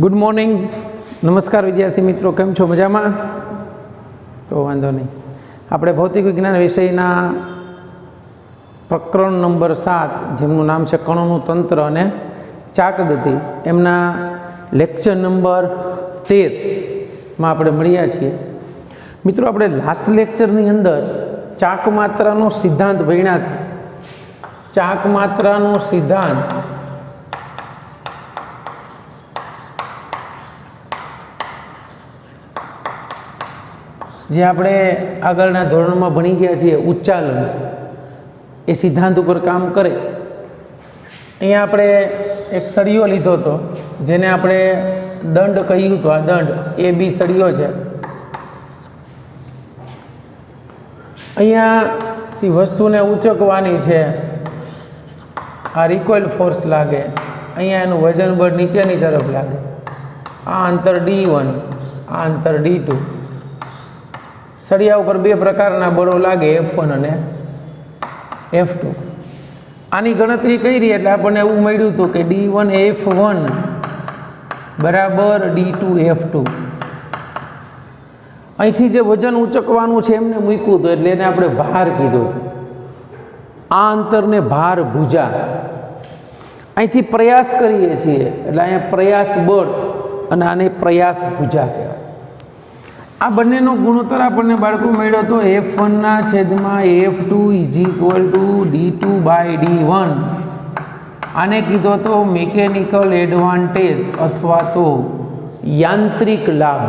Good morning नमस्कार विद्यार्थी मित्रों, केम छो? मजामां? तो वांधो नहीं। આપણે ભૌતિક વિજ્ઞાન વિષયના પ્રકરણ નંબર 7 જેમનું નામ છે કણોનું તંત્ર અને ચાકગતિ, એમના લેક્ચર નંબર 13માં આપણે મળ્યા છીએ। મિત્રો, આપણે લાસ્ટ લેક્ચરની અંદર ચાક માત્રાનો સિદ્ધાંત ભણ્યા હતા। ચાક માત્રાનો સિદ્ધાંત જે આપણે આગળના ધોરણમાં ભણી ગયા છીએ, ઉચ્ચાલન, એ સિદ્ધાંત ઉપર કામ કરે। અહીંયા આપણે એક સળિયો લીધો હતો જેને આપણે દંડ કહ્યું હતું। આ દંડ એ બી સળિયો છે। અહીંયાથી વસ્તુને ઉચકવાની છે, આ રિકોઇલ ફોર્સ લાગે, અહીંયા એનું વજન બળ નીચેની તરફ લાગે। આ અંતર D1, આ અંતર D2। સળિયા ઉપર બે પ્રકારના બળો લાગે, F1 અને F2। આની ગણતરી કરી એટલે આપણને એવું મળ્યું હતું કે D1 F1 બરાબર D2 F2। અહીંથી જે વજન ઉચકવાનું છે એમને મૂક્યું હતું એટલે એને આપણે ભાર કીધો। આ અંતરને ભાર ભુજા। અહીંથી પ્રયાસ કરીએ છીએ એટલે અહીંયા પ્રયાસ બળ અને આને પ્રયાસ ભુજા કહેવાય। આ બંનેનો ગુણોત્તર આપણને બાળકો મળ્યો હતો F1/F2 D2/D1। આને કીધો તો મિકેનિકલ એડવાન્ટેજ અથવા તો યાંત્રિક લાભ।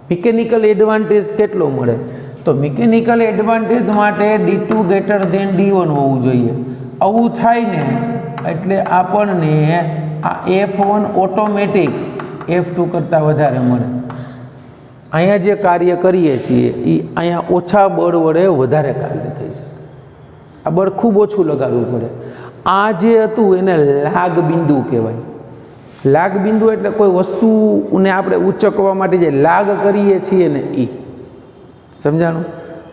મિકેનિકલ એડવાન્ટેજ કેટલો મળે? તો મિકેનિકલ એડવાન્ટેજ માટે D2 > D1 હોવું જોઈએ। આવું થાય ને એટલે આપણને આ F1 ઓટોમેટિક F2 કરતાં વધારે મળે। અહીંયા જે કાર્ય કરીએ છીએ એ અહીંયા ઓછા બળ વડે વધારે કાર્ય થઈ શકે। આ બળ ખૂબ ઓછું લગાડવું પડે। આ જે હતું એને લાગ બિંદુ કહેવાય। લાગ બિંદુ એટલે કોઈ વસ્તુને આપણે ઉચકવા માટે જે લાગ કરીએ છીએ ને એ, સમજાણું?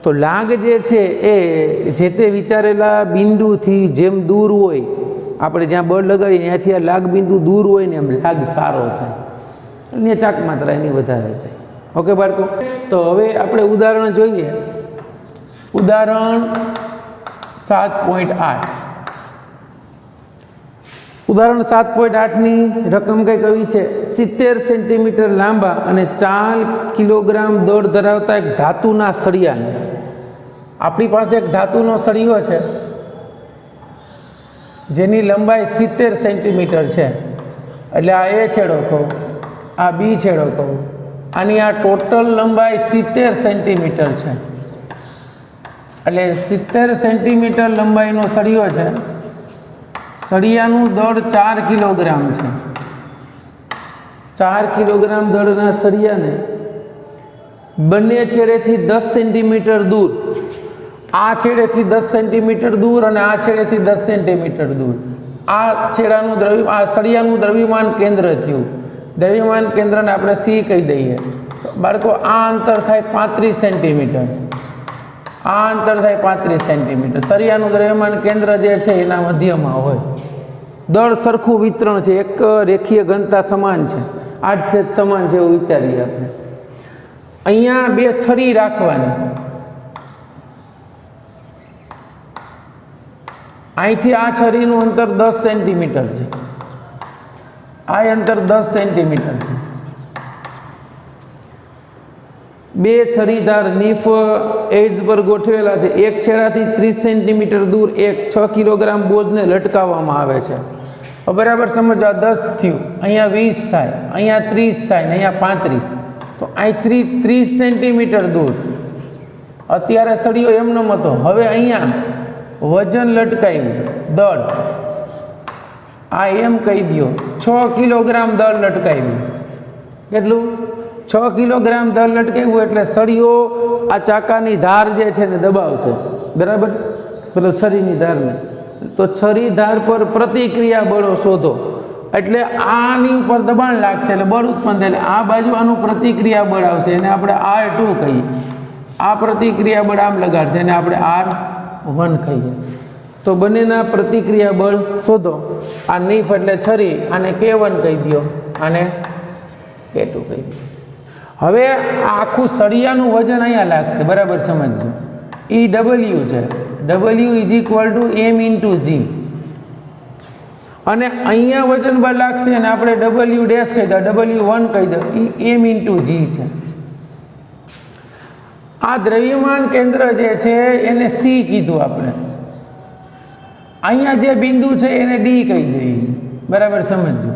તો લાગ જે છે એ જે તે વિચારેલા બિંદુથી જેમ દૂર હોય, આપણે જ્યાં બળ લગાડીએ ત્યાંથી આ લાગ બિંદુ દૂર હોય ને એમ લાગ સારો થાય, એટલે ચાક માત્રા એની વધારે થાય। ઓકે બાળકો, તો હવે આપણે ઉદાહરણ જોઈએ। ઉદાહરણ 7.8। ઉદાહરણ 7.8ની રકમ કંઈક આવી છે। 70 સેન્ટીમીટર લાંબા અને 4 કિલોગ્રામ દળ ધરાવતા એક ધાતુના સળિયાને, આપણી પાસે એક ધાતુનો સળિયો છે જેની લંબાઈ 70 સેન્ટીમીટર છે, એટલે આ એ છેડો કહું, આ બી છેડો કહું, આની આ ટોટલ લંબાઈ 70 સેન્ટીમીટર છે, એટલે 70 સેન્ટીમીટર લંબાઈનો સળિયો છે। સળિયાનું દળ 4 કિલોગ્રામ છે। 4 કિલોગ્રામ દળના સળિયાને બંને છેડેથી 10 સેન્ટીમીટર દૂર, આ છેડેથી 10 સેન્ટીમીટર દૂર અને આ છેડેથી 10 સેન્ટીમીટર દૂર, આ છેડાનું આ સળિયાનું દ્રવ્યમાન કેન્દ્ર થયું। દ્રવ્યમાન કેન્દ્રને આપણે C કહી દઈએ। બાળકો, આ અંતર થાય 35 સેન્ટીમીટર, આ અંતર થાય 35 સેન્ટીમીટર। સળિયાનું દ્રવ્યમાન કેન્દ્ર જે છે એના મધ્યમાં હોય। દળ સરખું વિતરણ છે, એક રેખીય ઘનતા સમાન છે, 8 સમાન છે એવું વિચારીએ આપણે। અહીંયા બે છરી રાખવાની, અહીંથી આ છરીનું અંતર 10 સેન્ટીમીટર છે, આ અંતર 10 સેન્ટીમીટર છે। બે છરીધાર નીફ એજ પર ગોઠવેલા છે। એક છેડાથી 30 સેન્ટીમીટર દૂર એક 6 કિલોગ્રામ બોજને લટકાવવામાં આવે છે। બરાબર સમજો, આ 10 થયું, અહીંયા 20 થાય, અહીંયા 30 થાય ને અહીંયા 35, તો અહીંથી 30 સેન્ટીમીટર દૂર અત્યારે સળિયો એમનો હતો। હવે અહીંયા વજન લટકાવ્યું, દળ, આ એમ કહી દો 6 કિલોગ્રામ દળ લટકાવ્યું। કેટલું? 6 કિલોગ્રામ દળ લટકાવ્યું એટલે સળિયો આ ચાકાની ધાર જે છે ને દબાવશે, બરાબર, પેલો છરીની ધારને। તો છરી ધાર પર પ્રતિક્રિયા બળો શોધો, એટલે આની ઉપર દબાણ લાગશે એટલે બળ ઉત્પન્ન થાય, એટલે આ બાજુ આનું પ્રતિક્રિયા બળ આવશે, એને આપણે R2 કહીએ। આ પ્રતિક્રિયા બળ આમ લગાડશે, એને આપણે R1 કહીએ। તો બંનેના પ્રતિક્રિયા બળ શોધો। આ નીફ એટલે છરી, આને K1 કહી દો, આને K2 કહી દઈએ. હવે આ આખું સળિયાનું વજન અહીંયા લાગશે, બરાબર સમજજો. એ W છે, W is equal two M into G, અને અહીંયા વજન બળ લાગશે અને આપણે W ડેશ કહી દો, W1 કહી દો, એ M ઇન્ટુ G છે. આ દ્રવ્યમાન કેન્દ્ર જે છે એને C કીધું આપણે, અહીંયા જે બિંદુ છે એને D કહી દઈએ, બરાબર સમજજો,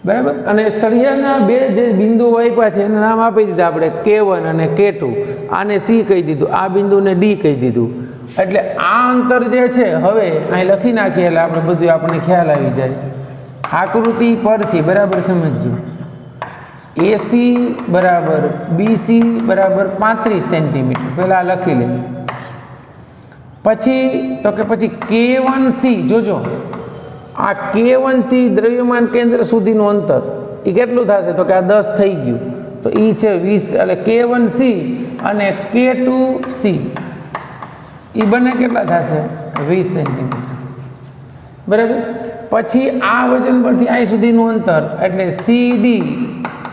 બરાબર. અને સળિયાના બે જે બિંદુઓ આપ્યા છે એનું નામ આપી દીધા આપણે K1 અને K2, આને C કહી દીધું, આ બિંદુને D કહી દીધું. એટલે આ અંતર જે છે હવે અહીં લખી નાખીએ એટલે આપણે બધું આપણને ખ્યાલ આવી જાય આકૃતિ પરથી, બરાબર સમજજો. AC બરાબર BC બરાબર 35 સેન્ટીમીટર પહેલાં લખી લે. પછી તો કે પછી K1C, જોજો આ K1 થી દ્રવ્યમાન કેન્દ્ર સુધીનું અંતર એ કેટલું થશે, તો કે આ 10 થઈ ગયું, તો એ છે 20, એટલે K1C અને K2C એ બંને કેટલા થશે, 20 સેન્ટીમીટર, બરાબર. પછી આ વજન પરથી અહીં સુધીનું અંતર એટલે CD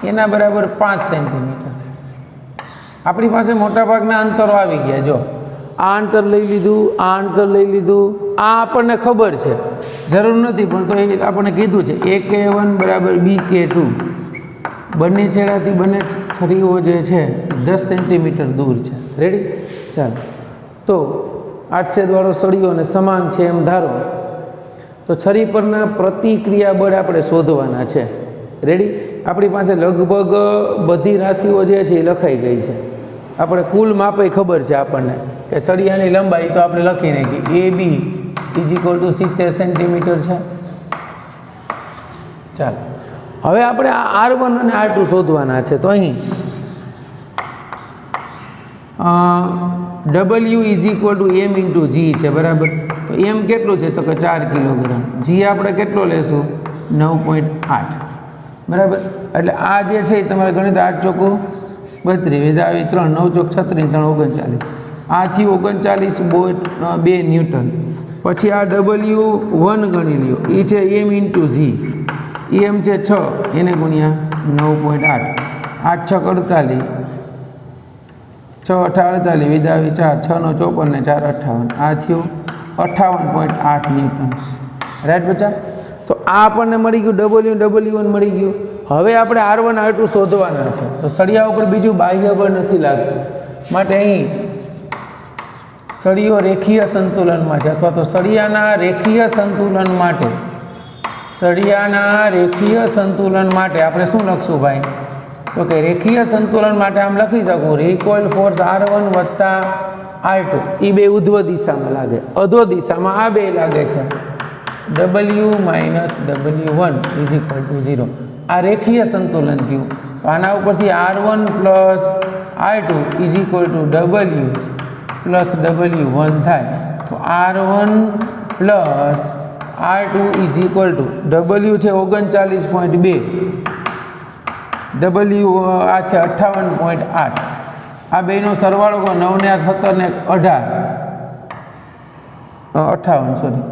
એના બરાબર 5 સેન્ટીમીટર. આપણી પાસે મોટાભાગના અંતરો આવી ગયા. જો આ અંતર લઈ લીધું, આ અંતર લઈ લીધું, આ આપણને ખબર છે, જરૂર નથી પણ તો એ આપણને કીધું છે. AK1 બરાબર BK2, બંને છેડાથી બંને છરીઓ જે છે 10 સેન્ટીમીટર દૂર છે. રેડી? ચાલો, તો આડછેદવાળો સળિયો અને સમાન છે એમ ધારો તો છરી પરના પ્રતિક્રિયા બળ આપણે શોધવાના છે. રેડી? આપણી પાસે લગભગ બધી રાશિઓ જે છે એ લખાઈ ગઈ છે. આપણે કુલ માપે ખબર છે આપણને કે સળિયાની લંબાઈ તો આપણે લખી નાખી, AB is equal two 70 centimetre છે. ચાલો, હવે આપણે આ R1 અને R2 શોધવાના છે. તો અહીં W is equal two M into G છે, બરાબર. તો M કેટલું છે, તો કે 4 કિલોગ્રામ. G આપણે કેટલો લેશું, 9.8, બરાબર. એટલે આ જે છે એ તમારે ગણિત 8 ચોખ્ખું 32, વિધાવી 3, 9 ચોક 36, 3 39, આ થયું 39.2 ન્યૂટન. પછી આ W1 ગણી લ્યો, એ છે M ઇન્ટુ G, M છે 6, એને ગુણ્યા 9.8, 8 6 48, 6 8 48, વિધાવી 4, 6 નો 54 ને 4 58, આ થયું 58.8 ન્યૂટન. રાઈટ બચ્ચા? તો આ આપણને મળી ગયું, W1 મળી ગયું. હવે આપણે R1 R2 શોધવાના છે. તો સળિયા ઉપર બીજું બાહ્ય બળ નથી લાગતું, માટે અહીં સળિયો રેખીય સંતુલનમાં છે, અથવા તો સળિયાના રેખીય સંતુલન માટે, સળિયાના રેખીય સંતુલન માટે આપણે શું લખશું ભાઈ, તો કે રેખીય સંતુલન માટે આમ લખી શકું, રિકોઇલ ફોર્સ R1 વત્તા R2 એ બે ઉધ્વ દિશામાં લાગે, અધો દિશામાં આ બે લાગે છે. W minus W1 is equal to 0. આ રેખીય સંતુલન થયું. તો આના ઉપરથી R1 plus R2 is equal two W plus W1 થાય. તો R1 plus R2 is equal two W છે 39.2, W આ છે 58.8, આ બેનો સરવાળો 9 ને 17 ને 18, 58 સોરી,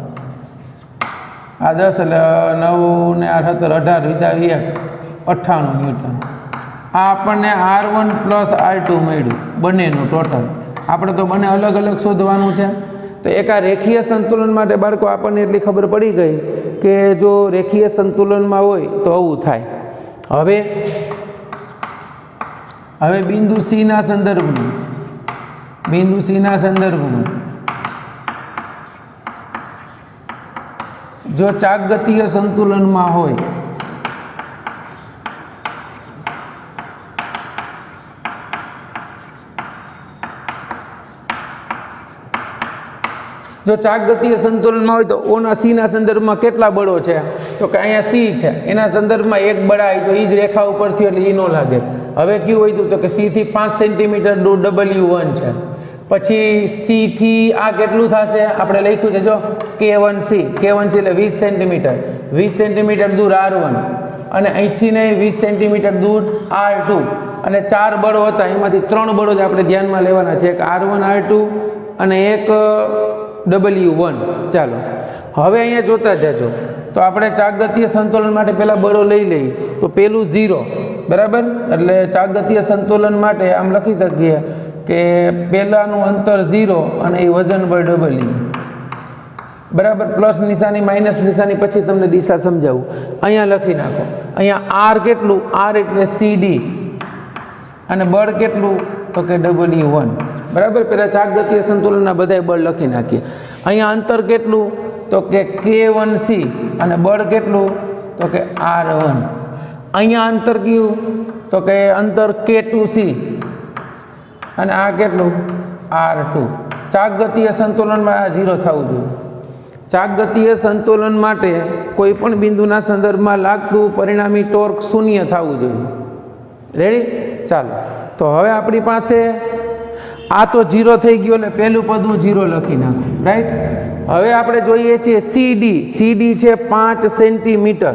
આ 10 એટલે 9 ને 17 18 વિધાવી 98 ન્યૂટન. આ આપણને R1 પ્લસ R2 મળ્યું, બંનેનું ટોટલ. આપણે તો બંને અલગ અલગ શોધવાનું છે. તો એક આ રેખીય સંતુલન માટે બાળકો આપણને એટલી ખબર પડી ગઈ કે જો રેખીય સંતુલનમાં હોય તો આવું થાય. હવે બિંદુ C ના સંદર્ભમાં, બિંદુ C ના સંદર્ભમાં જો ચાકગતીય સંતુલનમાં હોય તો ઓના C ના સંદર્ભમાં કેટલા બળો છે, તો કે અહીંયા C છે, એના સંદર્ભમાં એક બળ આવી તો એ જ રેખા ઉપરથી એટલે એ ન લાગે. હવે કયું હોય તો કે C થી 5 સેન્ટીમીટર દૂર W1 છે. પછી C થી આ કેટલું થશે, આપણે લખ્યું છે જો K1C એટલે 20 સેન્ટીમીટર, 20 સેન્ટીમીટર દૂર R1, અને અહીંથી ને 20 સેન્ટીમીટર દૂર R2, અને 4 બળો હતા એમાંથી 3 બળો જ આપણે ધ્યાનમાં લેવાના છે, એક R1 R2 અને એક W1. ચાલો હવે અહીંયા જોતા જજો. તો આપણે ચાકગતીય સંતુલન માટે પહેલાં બળો લઈ લઈએ. તો પહેલું 0, બરાબર. એટલે ચાકગતીય સંતુલન માટે આમ લખી શકીએ કે પહેલાંનું અંતર 0 અને એ વજન બળ W, બરાબર. પ્લસ નિશાની માઇનસ નિશાની પછી તમને દિશા સમજાવું. અહીંયા લખી નાખો. અહીંયા R કેટલું? R એટલે CD અને બળ કેટલું? તો કે W1, બરાબર. પહેલાં ચાકગતીય સંતુલનના બધાય બળ લખી નાખીએ. અહીંયા અંતર કેટલું? તો કે K1C અને બળ કેટલું? તો કે R1. અહીંયા અંતર કયું? તો કે અંતર K2C અને આ કેટલું? R2. ચાકગતીય સંતુલનમાં આ 0 થવું જોઈએ. ચાકગતીય સંતુલન માટે કોઈ પણ બિંદુના સંદર્ભમાં લાગતું પરિણામી ટોર્ક 0 થવું જોઈએ. રેડી? ચાલો, તો હવે આપણી પાસે આ તો 0 થઈ ગયું એટલે પહેલું પદ હું 0 લખી નાખું, રાઈટ. હવે આપણે જોઈએ છીએ CD છે 5 સેન્ટીમીટર.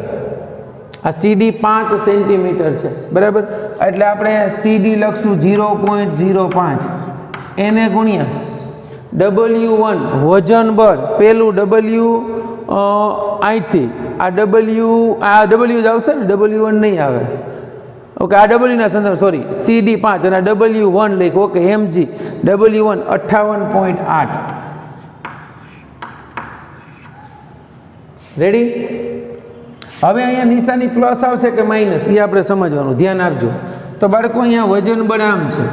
આ CD 5 સેન્ટીમીટર છે, બરાબર. એટલે આપણે CD લખશું 0.05, એને ગુણ્યા W1 વજન બળ. પેલું W અહીંથી આ W જ આવશે ને, W1 નહીં આવે. ઓકે, આ W ના સંદર્ભ, સોરી, CD 5 અને W1 લખો. Okay, mg W1 58.8. રેડી? હવે અહીંયા નિશાની પ્લસ આવશે કે માઇનસ એ આપણે સમજવાનું, ધ્યાન આપજો. તો બાળકો અહીંયા વજન બળ આમ છે,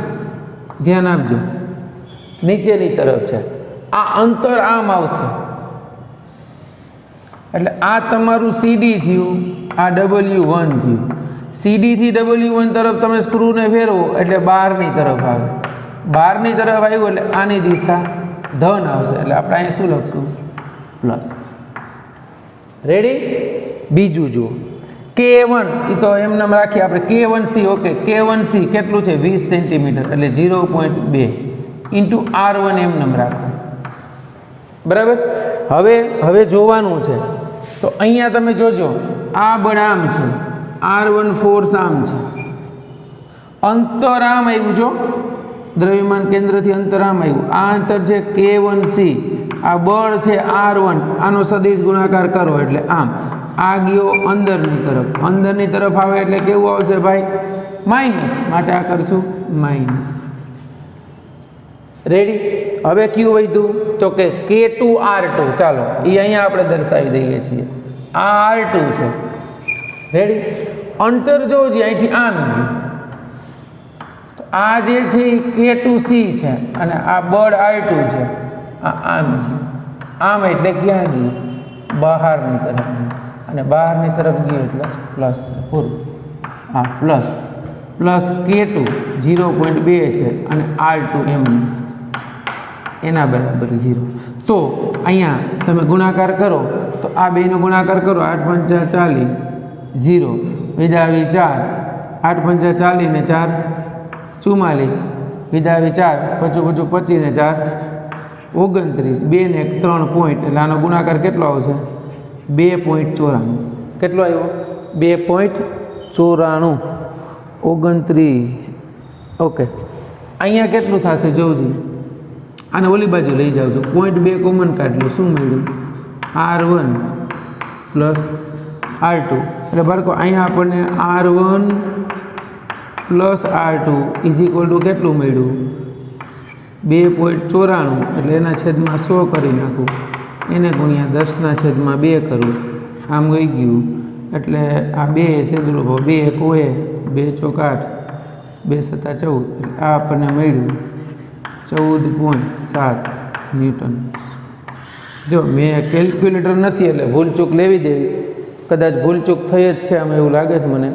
ધ્યાન આપજો, નીચેની તરફ છે. આ અંતર આમ આવશે એટલે આ તમારું CD થયું, આ W1 થયું. CD થી W1 તરફ તમે સ્ક્રૂને ફેરવો એટલે બહારની તરફ આવે. બહારની તરફ આવ્યું એટલે આની દિશા ધન આવશે. એટલે આપણે અહીં શું લખશું? પ્લસ. રેડી? બીજું જુઓ, K1 એ તો એમ નામ રાખીએ આપણે, K1C. ઓકે, K1C કેટલું છે? 20 સેન્ટીમીટર એટલે 0.2 ઇન્ટુ R1 એમ નામ રાખો, બરાબર. હવે જોવાનું છે. તો અહીંયા તમે જોજો, આ બળ આમ છે, R1 ફોર્સ આમ છે, અંતર આમ આવ્યું. જો દ્રવ્યમાન કેન્દ્રથી અંતર આમ આવ્યું. આ અંતર છે K1C, આ બળ છે R1. આનો સદિશ ગુણાકાર કરો એટલે આમ. આ ગયો અંદરની તરફ આવે એટલે કેવું આવશે ભાઈ? માઇનસ. માટે આ કરશું માઇનસ. રેડી? હવે કયું વધ્યું? તો કે K2R2. ચાલો, એ અહીંયા આપણે દર્શાવી દઈએ છીએ. આ R2 છે. રેડી? અંતર જોજી, અહીંથી આમ ગયું. આ જે છે એ K2C છે અને આ બળ R2 છે. આમ એટલે ક્યાં ગયું? બહારની તરફ. અને બહારની તરફ ગયું એટલે પ્લસ. પૂરું. હા, પ્લસ K2 0.2 છે અને R2 એમ એના બરાબર 0. તો અહીંયા તમે ગુણાકાર કરો તો આ બેનો ગુણાકાર કરો, 8 5 40, 0 વિદાવી 4, 8 5 40 ને 4 44, વિદાવી 4 55 25 ને 4 29, 2 ને 1 3 પોઈન્ટ. એટલે આનો ગુણાકાર કેટલો આવશે? 2.94. કેટલો આવ્યો? 2.94. 29. ઓકે, અહીંયા કેટલું થશે જોજી? આને ઓલી બાજુ લઈ જાવ તો 0.2 કોમન કાઢલું. શું મળ્યું? R1 plus R2. એટલે બાળકો અહીંયા આપણને R1 plus R2 is equal two કેટલું મળ્યું? 2.94. એટલે એના છેદમાં 100 કરી નાખું, એને ગુણ્યા 10/2 કરું. આમ ગઈ ગયું એટલે આ 2 છેદરૂપ 2 1 હોય, 2 ચોક 8, 2 7 14. એટલે આ આપણને મળ્યું 14.7 ન્યૂટન. જો મેં કેલ્ક્યુલેટર નથી એટલે ભૂલચૂક લેવી દેવી. કદાચ ભૂલચૂક થઈ જ છે આમાં એવું લાગે છે મને.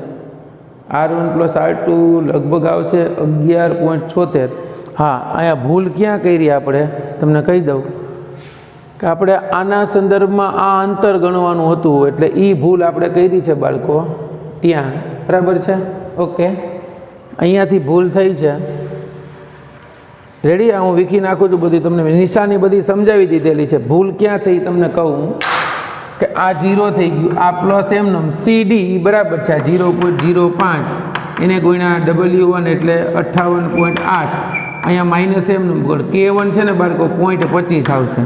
R1 પ્લસ R2 લગભગ આવશે 11.76. હા, અહીંયા ભૂલ ક્યાં કરી આપણે તમને કહી દઉં કે આપણે આના સંદર્ભમાં આ અંતર ગણવાનું હતું એટલે એ ભૂલ આપણે કરી છે બાળકો ત્યાં, બરાબર છે. ઓકે, અહીંયાથી ભૂલ થઈ છે. રેડી? આ હું વીખી નાખું છું બધી, તમને નિશાની બધી સમજાવી દીધેલી છે. ભૂલ ક્યાં થઈ તમને કહું કે આ 0 થઈ ગયું, આ પ્લસ એમનો CD બરાબર છે 0.05, એને ગુણ્યા W1 એટલે 58.8. અહીંયા માઇનસ એમનું K1 છે ને બાળકો 0.25 આવશે,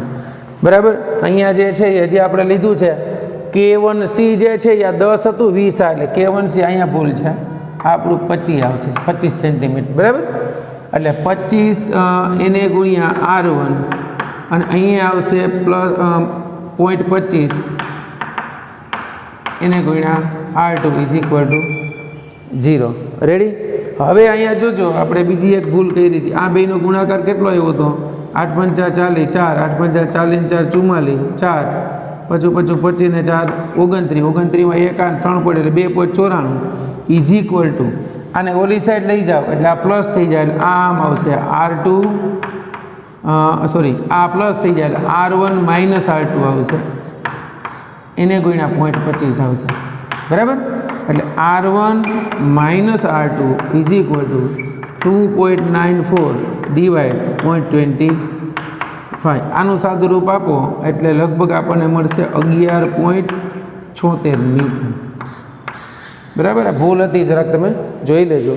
બરાબર. અહીંયા જે છે એ હજી આપણે લીધું છે K1C જે છે એ 10 હતું 20 એટલે K1C અહીંયા ભૂલ છે, આપણું 25 આવશે, 25 સેન્ટીમીટર, બરાબર. એટલે 25 એને ગુણ્યા R1 અને અહીંયા આવશે પ્લસ 0.25 એને ગુણ્યા R2 is equal to 0. Ready. હવે અહીંયા જોજો આપણે બીજી એક ભૂલ કરી હતી. આ બેનો ગુણાકાર કેટલો આવ્યો હતો? 8 × 5 = 40, 8 × 5 = 40, 4 પછી 25 ને 4 29, 29 માં 1 3 પડે એટલે 2.94 ઇઝ ઇક્વલ ટુ, આને ઓલી સાઈડ લઈ જાઓ એટલે આ પ્લસ થઈ જાય એટલે આમ આવશે R2 સોરી આ પ્લસ થઈ જાય એટલે R1 - R2 આવશે, એને ગુણ્યા 0.25 આવશે, બરાબર. એટલે R1 - R2 is equal two 2.94 divide 0.25. આનું સાદું રૂપ આપો એટલે લગભગ આપણને મળશે 11.76 ન્યૂટન, બરાબર. આ ભૂલ હતી, જરાક તમે જોઈ લેજો.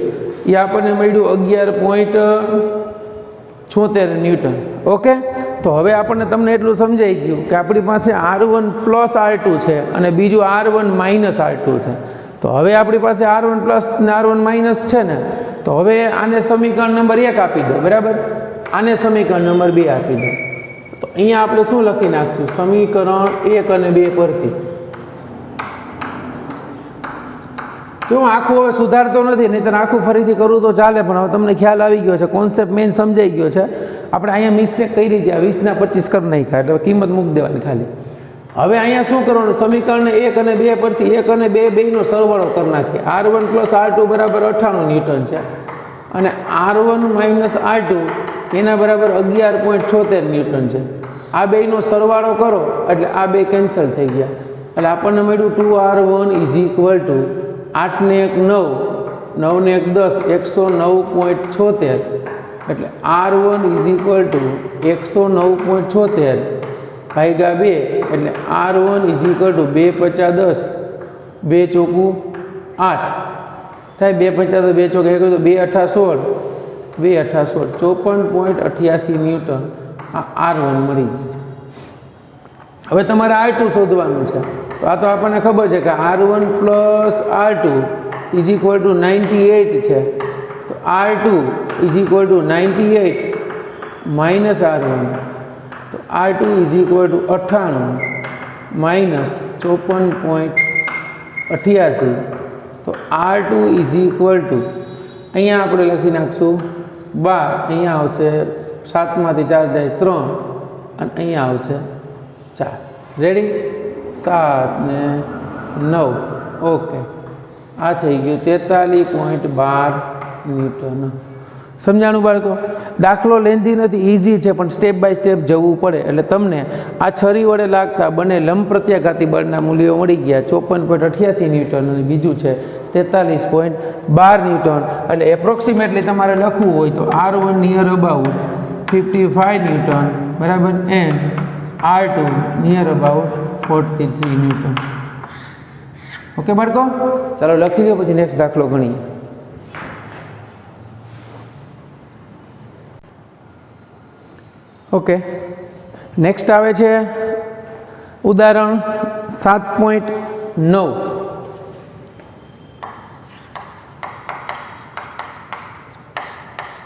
એ આપણને મળ્યું 11.76 ન્યૂટન. ઓકે. તો હવે આપણને તમને એટલું સમજાઈ ગયું કે આપણી પાસે R1 + R2 છે અને બીજું R1 - R2 છે. તો હવે આપણી પાસે R1 + ને R1 - છે ને, તો હવે આને સમીકરણ નંબર 1 આપી દો, બરાબર. આને સમીકરણ નંબર 2 આપી દો. તો અહીંયા આપણે શું લખી નાખશું? સમીકરણ 1 અને 2 પરથી. તો હું આખું હવે સુધારતો નથી, નહીં આખું ફરીથી કરું તો ચાલે, પણ હવે તમને ખ્યાલ આવી ગયો છે, કોન્સેપ્ટ મેઇન સમજાઈ ગયો છે. આપણે અહીંયા મિસ્ટેક કરી હતી, 20 ના 25 કરી નાખ્યા એટલે કિંમત મૂકી દેવાની ખાલી. હવે અહીંયા શું કરવાનું? સમીકરણ 1 અને 2 પરથી 1 અને 2 બેયનો સરવાળો કરી નાખીએ. R1 + R2 બરાબર 98 ન્યૂટન છે અને R1 - R2 એના બરાબર 11.76 ન્યૂટન છે. આ બેયનો સરવાળો કરો એટલે આ બે કેન્સલ થઈ ગયા એટલે આપણને મળ્યું 2R1 ઇઝ ઇક્વલ ટુ 8 ને 1 9, 9 ને 1 10, 109.76. એટલે R1 ઇઝ ઇક્વલ ટુ 109.76 ભાગ્યા 2 એટલે R1 ઇઝ ઇક્વલ ટુ 2 × 10, 2 ચોકું 8 થાય, 2 × 10 2 ચોક 1 2 8 16, 2 8 16 54.88 ન્યૂટન આ R1 મળી ગયું. હવે તમારે R2 શોધવાનું છે. તો આ તો આપણને ખબર છે કે R1 + R2 is equal two 98 છે. તો R2 is equal two 98 - R1, તો R2 ઇઝ ઇક્વલ ટુ 98 - 54.88. તો R2 ઇઝ ઇક્વલ ટુ અહીંયા આપણે લખી નાખશું 12, અહીંયા આવશે 7 માંથી 4 જાય 3 અને અહીંયા આવશે 4. રેડી. 7 ને 9. ઓકે. આ થઈ ગયું 43.12 ન્યૂટન. સમજાણું બાળકો? દાખલો લેન્ધી નથી, ઇઝી છે, પણ સ્ટેપ બાય સ્ટેપ જવું પડે એટલે તમને આ છરી વડે લાગતા બંને લંબ પ્રત્યાઘાતી બળના મૂલ્યો મળી ગયા. 54.88 ન્યૂટન અને બીજું છે 43.12 ન્યૂટન. એટલે એપ્રોક્સિમેટલી તમારે લખવું હોય તો R1 નિયર અબાઉટ 55 ન્યૂટન, બરાબર, and R2 near about 43 newton. Okay બાળકો, ચાલો લખી દો, પછી નેક્સ્ટ દાખલો ગણીએ. ઓકે, નેક્સ્ટ આવે છે ઉદાહરણ 7.9.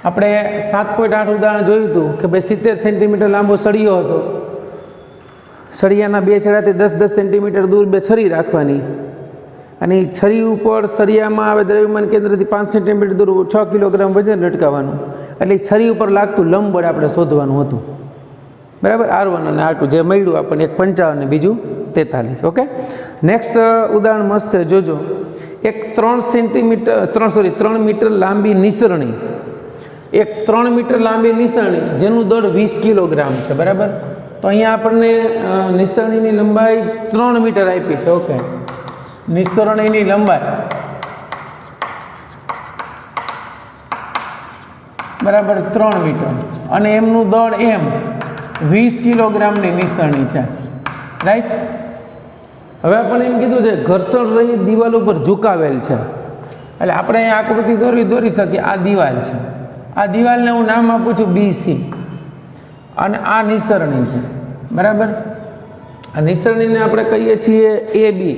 આપણે 7.8 ઉદાહરણ જોયું હતું કે ભાઈ 70 સેન્ટીમીટર લાંબો સળિયો હતો. સળિયાના બે છેડાથી 10-10 સેન્ટીમીટર દૂર બે છરી રાખવાની અને છરી ઉપર સળિયામાં આવે દ્રવ્યમાન કેન્દ્રથી 5 સેન્ટીમીટર દૂર 6 કિલોગ્રામ વજન લટકાવવાનું. એટલે છરી ઉપર લાગતું લંબ બળ આપણે શોધવાનું હતું, બરાબર. R1 અને R2 જે મળ્યું આપણને, એક 55 અને બીજું 43. ઓકે. નેક્સ્ટ ઉદાહરણ મસ્ત છે, જોજો. એક 3 મીટર લાંબી નિસરણી, એક 3 મીટર લાંબી નિસરણી જેનું દળ 20 કિલોગ્રામ છે, બરાબર. તો અહીંયા આપણને નિસરણીની લંબાઈ 3 મીટર આપી છે. ઓકે. નિસરણીની લંબાઈ બરાબર 3 મીટર અને એમનું દળ એમ 20 કિલોગ્રામની નિસરણી છે, રાઈટ. હવે આપણે એમ કીધું છે ઘર્ષણ રહિત દિવાલ ઉપર ઝુકાવેલ છે, એટલે આપણે અહીંયા આકૃતિ દોરી શકીએ. આ દિવાલ છે, આ દિવાલને હું નામ આપું છું BC અને આ નિસરણી છે, બરાબર. આ નિસરણીને આપણે કહીએ છીએ એ બી,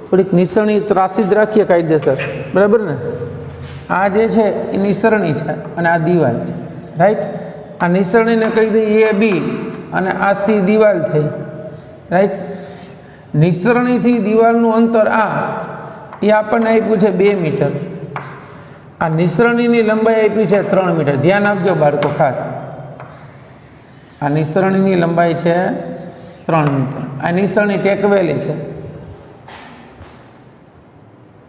થોડીક નિસરણી ત્રાસી જ રાખીએ કાયદેસર, બરાબર ને? આ જે છે એ નિસરણી છે અને આ દિવાલ છે, રાઈટ? આ નિસરણીને કહી દઈએ એ બી અને આ સી દિવાલ થઈ, રાઈટ? નિસરણીથી દિવાલનું અંતર આ એ આપણને આપ્યું છે 2 મીટર. આ નિસરણીની લંબાઈ આપી છે 3 મીટર. ધ્યાન આપજો બાળકો ખાસ, આ નિસરણીની લંબાઈ છે 3 મીટર. આ નિસરણી ટેકવેલી છે,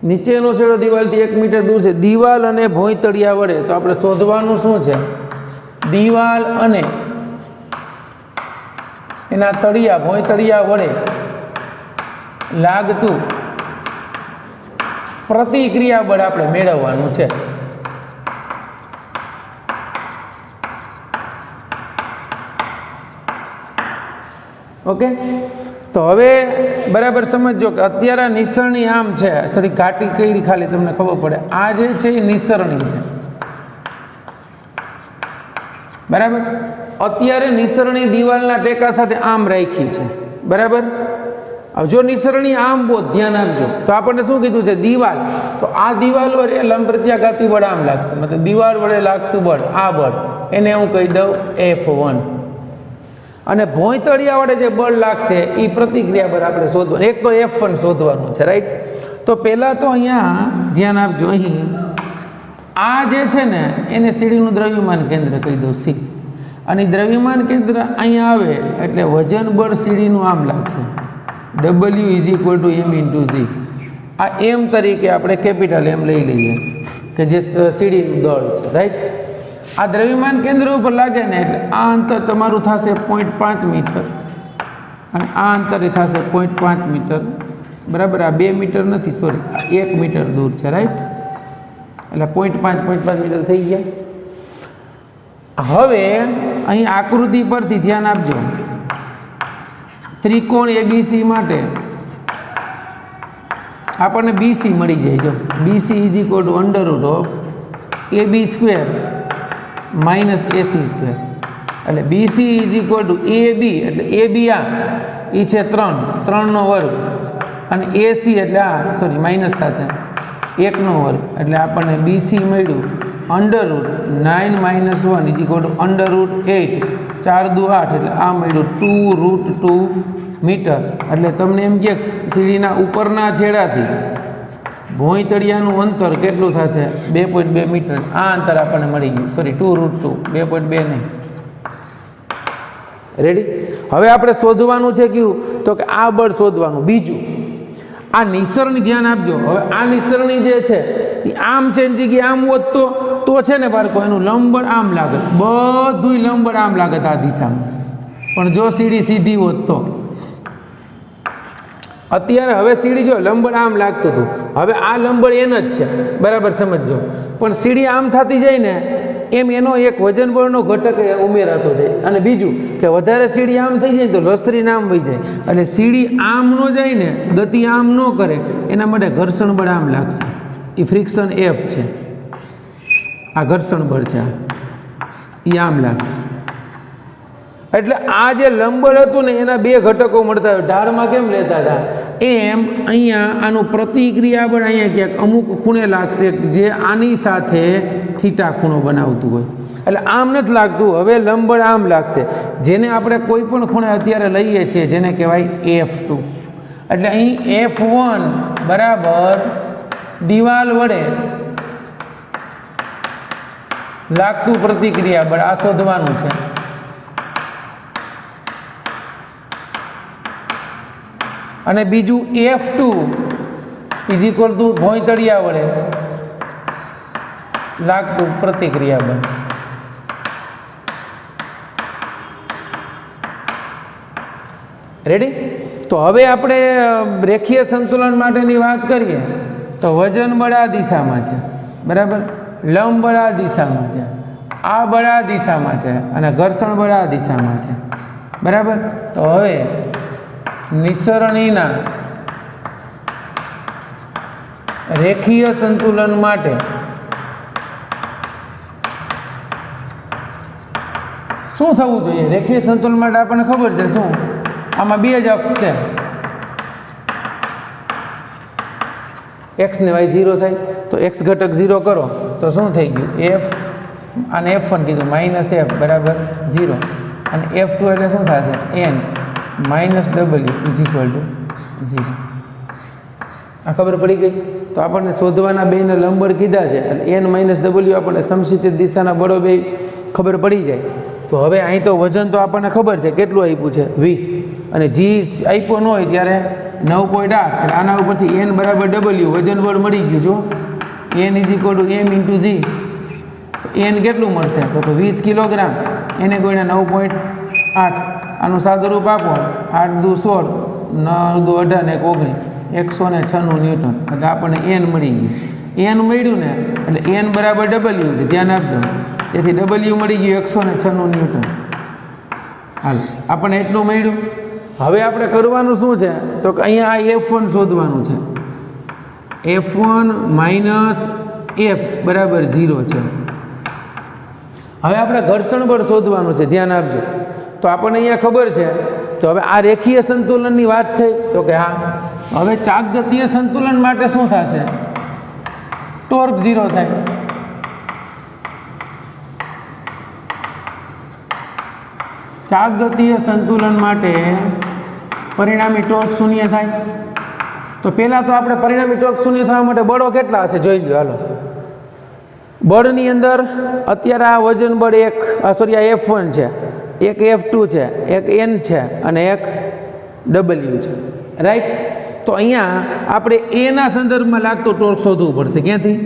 નીચેનો છેડો દિવાલથી 1 મીટર દૂર છે. દિવાલ અને ભોંયતળિયા વડે, તો આપણે શોધવાનું શું છે? દિવાલ અને એના તળિયા, ભોંયતળિયા વડે લાગતું પ્રતિક્રિયા બળ આપણે મેળવવાનું છે. ઓકે, તો હવે બરાબર સમજો કે અત્યારે નિસરણી આમ છે, થોડી ઘાટી કરી ખાલી તમને ખબર પડે. આ જે છે એ નિસરણી છે, બરાબર? અત્યારે નિસરણી દિવાલના ટેકા સાથે આમ રાખી છે, બરાબર? હવે જો નિસરણી આમ બહુ ધ્યાન આપજો, તો આપણને શું કીધું છે? દિવાલ. તો આ દિવાલ વડે લંબ પ્રત્યાઘાતી બળ આમ લાગશે, મતલબ દિવાલ વડે લાગતું બળ આ બળ, એને હું કહી દઉં F1. અને ભોંયતળિયા વડે જે બળ લાગશે એ પ્રતિક્રિયા બળ આપણે શોધવાનું. એક તો F1 શોધવાનું છે, રાઈટ? તો પહેલાં તો અહીંયા ધ્યાન આપજો, અહીં આ જે છે ને એને સીડીનું દ્રવ્યમાન કેન્દ્ર કહી દઉં C. અને દ્રવ્યમાન કેન્દ્ર અહીંયા આવે એટલે વજન બળ સીડીનું આમ લાગશે, W = m × g. આ M તરીકે આપણે કેપિટલ M લઈ લઈએ કે જે સીડીનું દળ છે, રાઈટ? આ દ્રવ્યમાન કેન્દ્ર ઉપર લાગે ને એટલે આ અંતર તમારું થશે 0.5 મીટર અને આ અંતર થશે 0.5 મીટર, બરાબર? આ 2 મીટર નથી, સોરી, આ 1 મીટર દૂર છે, રાઈટ? એટલે 0.5 મીટર થઈ ગયા. હવે અહીં આકૃતિ પરથી ધ્યાન આપજો, ત્રિકોણ ABC માટે આપણને BC મળી જાય. જો BC = √AB² - AC². એટલે BC = AB, એટલે AB આ એ છે 3 નો વર્ગ, અને AC એટલે આ સોરી માઇનસ થશે 1 નો વર્ગ, એટલે આપણને BC મળ્યું √9 - 1 = √8, 4 દુ 8, એટલે આ મળ્યું 2√2 મીટર. એટલે તમને એમ કે સીડીના ઉપરના છેડાથી ભોંયતળિયાનું અંતર કેટલું થશે? 2.2 મીટર. આ અંતર આપણને મળી ગયું, સોરી 2√2, 2.2 નહીં. રેડી? હવે આપણે શોધવાનું છે કયું? તો કે આ બળ શોધવાનું. બીજું, આ નિસરણી ધ્યાન આપજો. હવે આ નિસરણી જે છે એ આમ છે, એની જગ્યાએ આમ હોત તો છે ને બાળકો એનું લંબબળ આમ લાગે, બધું લંબબળ આમ લાગે આ દિશામાં. પણ જો સીડી સીધી હોત તો, અત્યારે હવે સીડી જો લંબબળ આમ લાગતું હતું, હવે આ લંબબળ એન જ છે, બરાબર સમજજો. પણ સીડી આમ થતી જાય ને એમ એનો એક વજન બળનો ઘટક ઉમેરાતો જાય. અને બીજું કે વધારે સીડી આમ થઈ જાય તો લસરીને આમ વહી જાય. એટલે સીડી આમ ન જાય ને, ગતિ આમ ન કરે, એના માટે ઘર્ષણ બળ આમ લાગશે. એ ફ્રિક્શન F છે, આ ઘર્ષણ બળ છે, એ આમ લાગે. એટલે આ જે લંબબળ હતું ને એના 2 ઘટકો મળતા હોય. ઢાળમાં કેમ લેતા હતા એમ અહીંયા આનું પ્રતિક્રિયા બળ અહીંયા ક્યાંક અમુક ખૂણે લાગશે જે આની સાથે થીટા ખૂણો બનાવતું હોય. એટલે આમ નથી લાગતું, હવે લંબબળ આમ લાગશે, જેને આપણે કોઈ પણ ખૂણે અત્યારે લઈએ છીએ જેને કહેવાય F2. એટલે અહીં F1 બરાબર દિવાલ વડે લાગતું પ્રતિક્રિયા બળ, આ શોધવાનું છે. અને બીજું F2 = ભોંયતળિયા વડે લાગતું પ્રતિક્રિયા બળ. રેડી? તો હવે આપણે રેખીય સંતુલન માટેની વાત કરીએ તો વજન બળ આ દિશામાં છે, બરાબર? લંબ બળ આ દિશામાં છે, આ બળ આ દિશામાં છે, અને ઘર્ષણ બળ આ દિશામાં છે, બરાબર? તો હવે નિસરણીના રેખીય સંતુલન માટે શું થવું જોઈએ? રેખીય સંતુલન માટે આપણને ખબર છે શું? આમાં બે જ અક્ષ છે, એક્સ ને વાય 0 થાય તો એક્સ ઘટક 0 કરો તો શું થઈ ગયું એફ અને F1 કીધું માઇનસ એફ બરાબર 0 અને F2 એટલે શું થશે N minus W is equal to 0. આ ખબર પડી ગઈ. તો આપણને શોધવાના બેના લંબબળ કીધા છે એટલે એન માઇનસ ડબલ્યુ આપણને સમશીતોષ દિશાના બળો બે ખબર પડી જાય. તો હવે અહીં તો વજન તો આપણને ખબર છે કેટલું આપ્યું છે 20 અને જી આપ્યો ન હોય ત્યારે 9.8 એટલે આના ઉપરથી એન બરાબર ડબલ્યુ વજન બળ મળી ગયું. જો N is equal to M into G, N કેટલું મળશે તો 20 કિલોગ્રામ, એને કોઈને 9.8 આનું સાદુરૂપ આપો 8 દુ 16 9 દુ 18 ને 19 196 ન્યૂટન એટલે આપણને એન મળી ગયું. એન મળ્યું ને એટલે એન બરાબર ડબલ્યુ છે, ધ્યાન આપજો. તેથી ડબલ્યુ મળી ગયું 196 ન્યૂટન. હાલો આપણને એટલું મળ્યું. હવે આપણે કરવાનું શું છે તો કે અહીંયા આ F1 શોધવાનું છે. F1 માઇનસ F બરાબર 0 છે. હવે આપણે ઘર્ષણ બળ શોધવાનું છે, ધ્યાન આપજો. તો આપણને અહીંયા ખબર છે. તો હવે આ રેખીય સંતુલનની વાત થઈ તો કે હા. હવે ચાકગતીય સંતુલન માટે શું થશે ટોર્ક 0 થાય. ચાકગતીય સંતુલન માટે પરિણામી ટોર્ક શૂન્ય થાય. તો પહેલાં તો આપણે પરિણામી ટોર્ક શૂન્ય થવા માટે બળો કેટલા હશે જોઈ લો. હાલો બળની અંદર અત્યારે આ વજન બળ આ F1 છે, એક F2 છે, એક N છે અને એક W છે, રાઈટ. તો અહીંયા આપણે એના સંદર્ભમાં લાગતો ટોર્ક શોધવું પડશે. ક્યાંથી?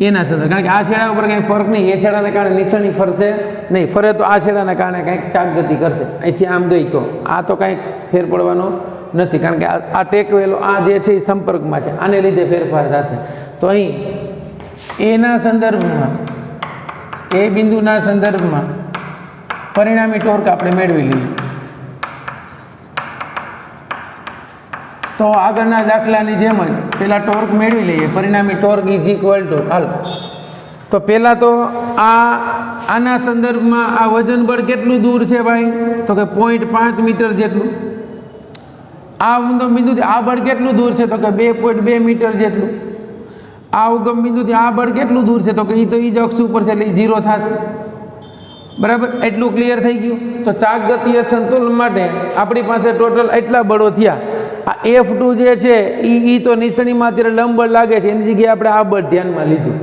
એના સંદર્ભ, કારણ કે આ છેડા ઉપર કંઈ ફરક નહીં, એ છેડાને કારણે નિશાની ફરશે નહીં, ફરે તો આ છેડાના કારણે કંઈક ચાકગતિ કરશે. અહીંથી આમ ગઈ તો આ તો કાંઈક ફેર પડવાનો નથી, કારણ કે આ ટેકવેલો આ જે છે એ સંપર્કમાં છે, આને લીધે ફેરફાર થશે. તો અહીં એના સંદર્ભમાં એ બિંદુના સંદર્ભમાં પરિણામી ટોર્ક આપણે મેળવી લઈએ. તો આગળના દાખલાની જેમ જ પહેલાં ટોર્ક મેળવી લઈએ. પરિણામી ટોર્ક ઇઝ ઇક્વલ ટુ હાલ તો પહેલાં તો આના સંદર્ભમાં આ વજન બળ કેટલું દૂર છે ભાઈ તો કે 0.5 મીટર જેટલું. આ ઉગમ બિંદુથી આ બળ કેટલું દૂર છે તો કે 2.2 મીટર જેટલું. આ ઉગમ બિંદુથી આ બળ કેટલું દૂર છે તો કે એ જ અક્ષ ઉપર છે એટલે 0 થશે. બરાબર, એટલું ક્લિયર થઈ ગયું. તો ચાકગતીય સંતુલન માટે આપણી પાસે ટોટલ એટલા બળો થયા. આ F2 જે છે એ તો નિશાનીમાં અત્યારે લંબ બળ લાગે છે, એની જગ્યાએ આપણે આ બળ ધ્યાનમાં લીધું.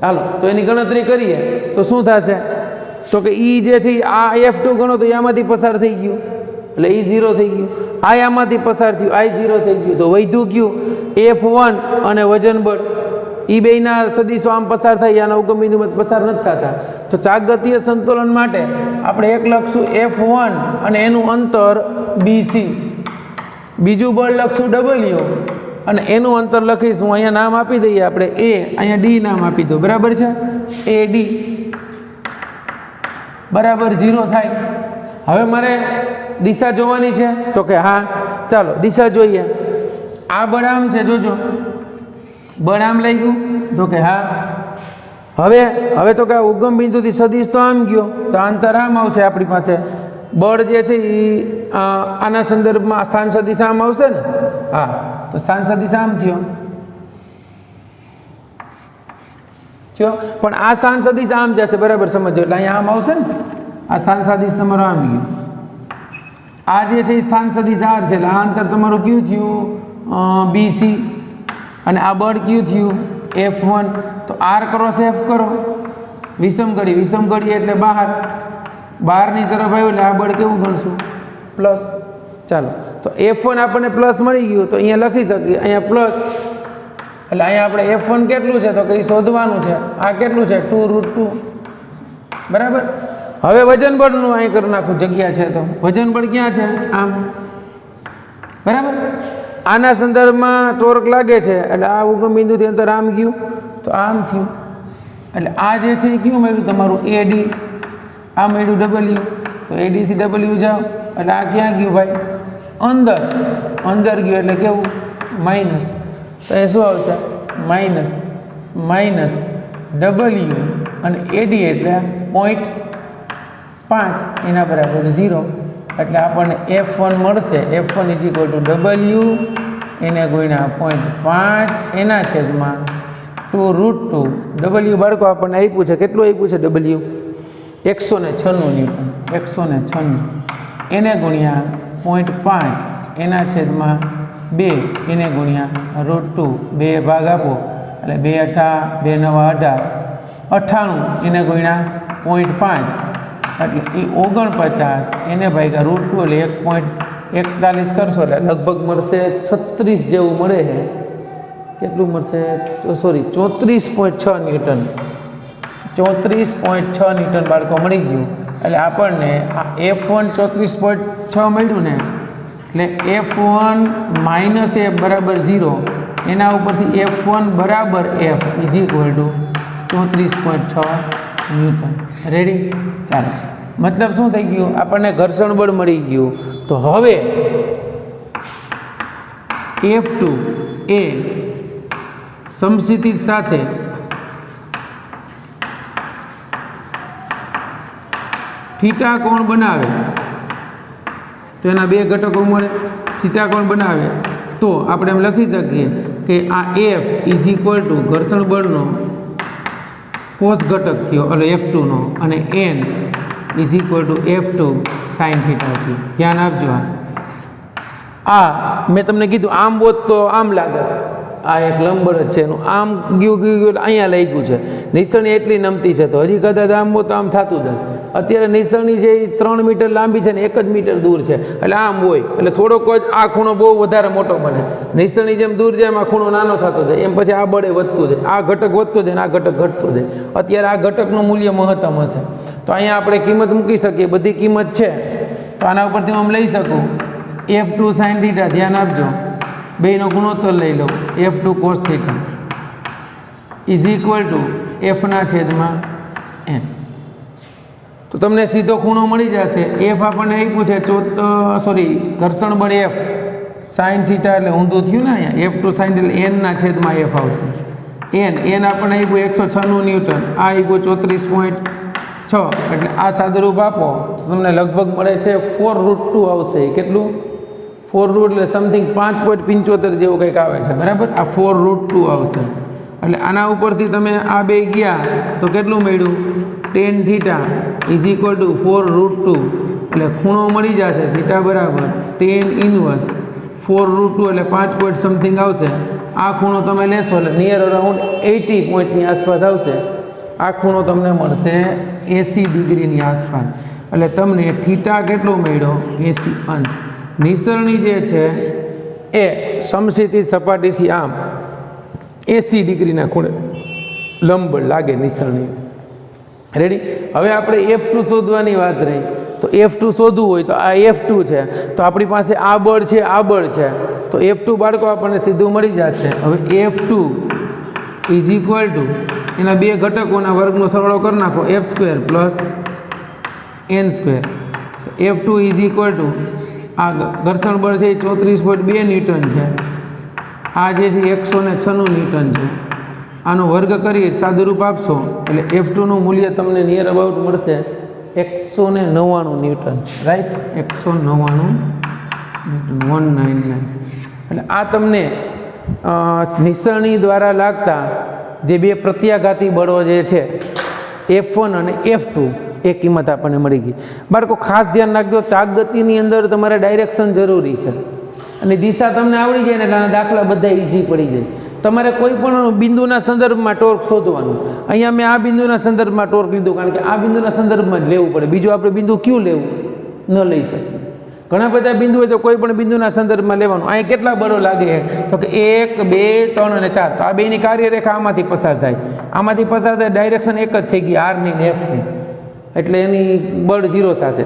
હાલો તો એની ગણતરી કરીએ તો શું થશે તો કે E જે છે આ F2 ગણો તો આમાંથી પસાર થઈ ગયું એટલે E 0 થઈ ગયું. આ આમાંથી પસાર થયું I 0 થઈ ગયું. તો વધ્યું કયું F1 અને વજન બળ. એ બેના સદીશો આમ પસાર થાય, આના ઉગમ બિંદુમાં પસાર નથી થતા. તો ચાકગતીય સંતુલન માટે આપણે એક લખશું F1 અને એનું અંતર BC, બીજું બળ લખશું W અને એનું અંતર લખીશું અહીંયા નામ આપી દઈએ આપણે A, અહીંયા D નામ આપી દો. બરાબર છે, AD બરાબર 0 થાય. હવે મારે દિશા જોવાની છે તો કે હા ચાલો દિશા જોઈએ. આ બળ આમ છે, જોજો બળ આમ લઈ ગયું તો કે હા. હવે તો કે ઉગમ બિંદુથી સદીશ તો આમ ગયો તો અંતર આમ આવશે. આપણી પાસે બળ જે છે એ આના સંદર્ભમાં સ્થાન સદીશ આમ આવશે ને. હા તો સ્થાન સદીશ આમ થયો, પણ આ સ્થાન સદીશ આમ જશે. બરાબર સમજો, એટલે અહીંયા આમ આવશે ને. આ સ્થાન સદીશ તમારો આમ ગયો. આ જે છે એ સ્થાન સદીશ R છે એટલે આ અંતર તમારું કયું થયું BC અને આ બળ કયું થયું F1. તો R ક્રોસ F કરો, વિષમ ઘડી એટલે બહારની તરફ આવ્યું એટલે આ બળ કેવું ગણશું પ્લસ. ચાલો તો F1 આપણને પ્લસ મળી ગયું તો અહીંયા લખી શકીએ અહીંયા પ્લસ એટલે અહીંયા આપણે F1 કેટલું છે તો કંઈ શોધવાનું છે. આ કેટલું છે 2√2. બરાબર. હવે વજન બળનું અહીં કરી નાખું, જગ્યા છે તો વજન બળ ક્યાં છે આમ. બરાબર, આના સંદર્ભમાં ટોર્ક લાગે છે એટલે આ ઉગમ બિંદુથી અંતર આમ ગયું તો આમ થયું. એટલે આ જે છે એ કયું મળ્યું તમારું AD, આ મળ્યું W. તો AD થી W જાઓ એટલે આ ક્યાં ગયું ભાઈ અંદર ગયું એટલે કેવું માઇનસ. તો એ શું આવશે માઇનસ W અને AD એટલે 0.5 એના બરાબર 0. એટલે આપણને F1 મળશે. F1 = W એને ગુણ્યા 0.5 એના છેદમાં 2√2. W બાળકો આપણને આપ્યું છે, કેટલું આપ્યું છે W? 196 ન્યૂટન. 196 એને ગુણ્યા 0.5 એના છેદમાં 2 એને ગુણ્યા √2. 2 ભાગ આપો એટલે 2 8 2 9 18 98 એને ગુણ્યા 0.5 એટલે એ 49 એને ભાગ્યા √2 એટલે 1.41 કરશો એટલે લગભગ મળશે 36 જેવું મળે છે. કેટલું મળશે? Sorry 34.6 newton. 34.6 ન્યૂટન બાળકો મળી ગયું. એટલે આપણને આ F1 34.6 મળ્યું ને, એટલે F1 - F બરાબર 0. એના ઉપરથી F1 બરાબર F = 34.6 ન્યૂટન. રેડી? ચાલો, મતલબ શું થઈ ગયું? આપણને ઘર્ષણ બળ મળી ગયું. તો હવે F2 એ સમસ્થિતિ સાથે થીટા કોણ બનાવે તો એના બે ઘટકો મળે. થીટા કોણ બનાવે તો આપણે એમ લખી શકીએ કે આ F = ઘર્ષણ બળનો કોસ ઘટક થયો એટલે F2 નો, અને N = F2 sin θ થયું. ધ્યાન આપજો. આ મેં તમને કીધું આમ હોત તો આમ લાગે, આ એક લંબર જ છે, એનું આમ ગયું અહીંયા લાગ્યું છે. નિસરણી એટલી નમતી છે તો હજી કદાચ આમ હોત તો આમ થતું જ. અત્યારે નિસરણી છે એ 3 મીટર લાંબી છે ને 1 જ મીટર દૂર છે, એટલે આમ હોય એટલે થોડોક જ આ ખૂણો બહુ વધારે મોટો બને. નિસરણી જેમ દૂર જાય એમ આ ખૂણો નાનો થતો જાય, એમ પછી આ બળે વધતું જાય, આ ઘટક વધતો જાય ને આ ઘટક ઘટતો જાય. અત્યારે આ ઘટકનું મૂલ્ય મહત્તમ હશે તો અહીંયા આપણે કિંમત મૂકી શકીએ. બધી કિંમત છે તો આના ઉપરથી હું લઈ શકું F2 sin θ. ધ્યાન આપજો, બેયનો ગુણોત્તર લઈ લો. F2 cos θ = F/N. તો તમને સીધો ખૂણો મળી જશે. F આપણને આપ્યું છે ઘર્ષણ બળ F sin θ એટલે ઊંધું થયું ને અહીંયા F2 sin એટલે N/F આવશે. N આપણને આપ્યું 196 ન્યૂટન, આ આપ્યું 34.6 એટલે આ સાદુરૂપ આપો તો તમને લગભગ મળે છે 4√2 આવશે. કેટલું? 4 એટલે સમથિંગ 5.75 જેવું કંઈક આવે છે, બરાબર? આ 4√2 આવશે. એટલે આના ઉપરથી તમે આ બે ગયા તો કેટલું મળ્યું? tan θ = 4√2 એટલે ખૂણો મળી જશે θ બરાબર tan ઇન્વર્સ 4√2 એટલે 5 પોઈન્ટ સમથિંગ આવશે. આ ખૂણો તમે લેશો એટલે નિયર અરાઉન્ડ 80 પોઈન્ટની આસપાસ આવશે. આ ખૂણો તમને મળશે 80 ડિગ્રીની આસપાસ. એટલે તમને થીટા કેટલો મળ્યો? 80 અંશ. નિસરણી જે છે એ સમસ્થિતિ સપાટીથી આમ 80 ડિગ્રીના ખૂણે લંબ લાગે નિસરણી. રેડી? હવે આપણે F2 શોધવાની વાત રહી તો F2 શોધવું હોય તો આ F2 છે તો આપણી પાસે આ બળ છે, આ બળ છે તો F2 બાળકો આપણને સીધું મળી જશે. હવે F2 = એના બે ઘટકોના વર્ગનો સરવાળો કરી નાખો F² + N². F2 = આ ઘર્ષણ બળ છે 34.2 ન્યૂટન છે, આ જે છે 196 ન્યૂટન છે. આનો વર્ગ કરી સાદુરૂપ આપશો એટલે F2 નું મૂલ્ય તમને નિયર અબાઉટ મળશે 199 ન્યૂટન. રાઈટ? 199 199. એટલે આ તમને નિસરણી દ્વારા લાગતા જે બે પ્રત્યાઘાતી બળો જે છે F1 અને F2 એ કિંમત આપણને મળી ગઈ. બાળકો ખાસ ધ્યાન રાખજો, ચાક ગતિની અંદર તમારે ડાયરેક્શન જરૂરી છે અને દિશા તમને આવડી જાય ને એટલે દાખલા બધા ઇઝી પડી જાય. તમારે કોઈ પણ બિંદુના સંદર્ભમાં ટોર્ક શોધવાનું. અહીંયા મેં આ બિંદુના સંદર્ભમાં ટોર્ક લીધું કારણ કે આ બિંદુના સંદર્ભમાં જ લેવું પડે, બીજું આપણે બિંદુ ક્યું લેવું ન લઈ શકીએ. ઘણા બધા બિંદુ હોય તો કોઈ પણ બિંદુના સંદર્ભમાં લેવાનું. અહીંયા કેટલા બળો લાગે તો કે 1 2 3 અને 4. તો આ બેની કાર્યરેખા આમાંથી પસાર થાય, આમાંથી પસાર થાય ડાયરેક્શન એક જ થઈ ગઈ R ની ને F ની, એટલે એની બળ 0 થશે.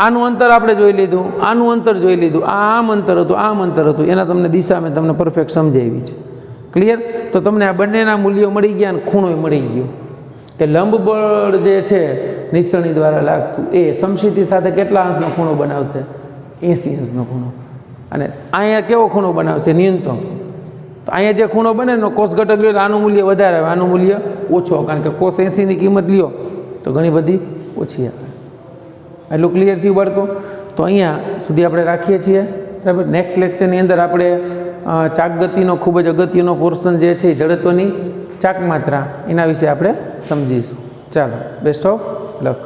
આનું અંતર આપણે જોઈ લીધું, આનું અંતર જોઈ લીધું, આમ અંતર હતું, આમ અંતર હતું, એના તમને દિશા મેં તમને પરફેક્ટ સમજાવી છે. ક્લિયર? તો તમને આ બંનેના મૂલ્યો મળી ગયા અને ખૂણો મળી ગયો કે લંબ બળ જે છે નિસરણી દ્વારા લાગતું એ સમસ્થિતિ સાથે કેટલા અંશનો ખૂણો બનાવશે? 80 અંશનો ખૂણો. અને અહીંયા કેવો ખૂણો બનાવશે? ન્યૂનતમ. તો અહીંયા જે ખૂણો બને એનો કોસ ઘટક લ્યો આનું મૂલ્ય વધારે આવે, આનું મૂલ્ય ઓછો, કારણ કે cos 80 ની કિંમત લ્યો તો ઘણી બધી ઓછી આવે. એટલું ક્લિયર થયું બાળકો? તો અહીંયા સુધી આપણે રાખીએ છીએ બરાબર. નેક્સ્ટ લેક્ચરની અંદર આપણે ચાકગતિનો ખૂબ જ અગત્યનો પોર્શન જે છે જડત્વની ચાક માત્રા એના વિશે આપણે સમજીશું. ચાલો, બેસ્ટ ઓફ લક.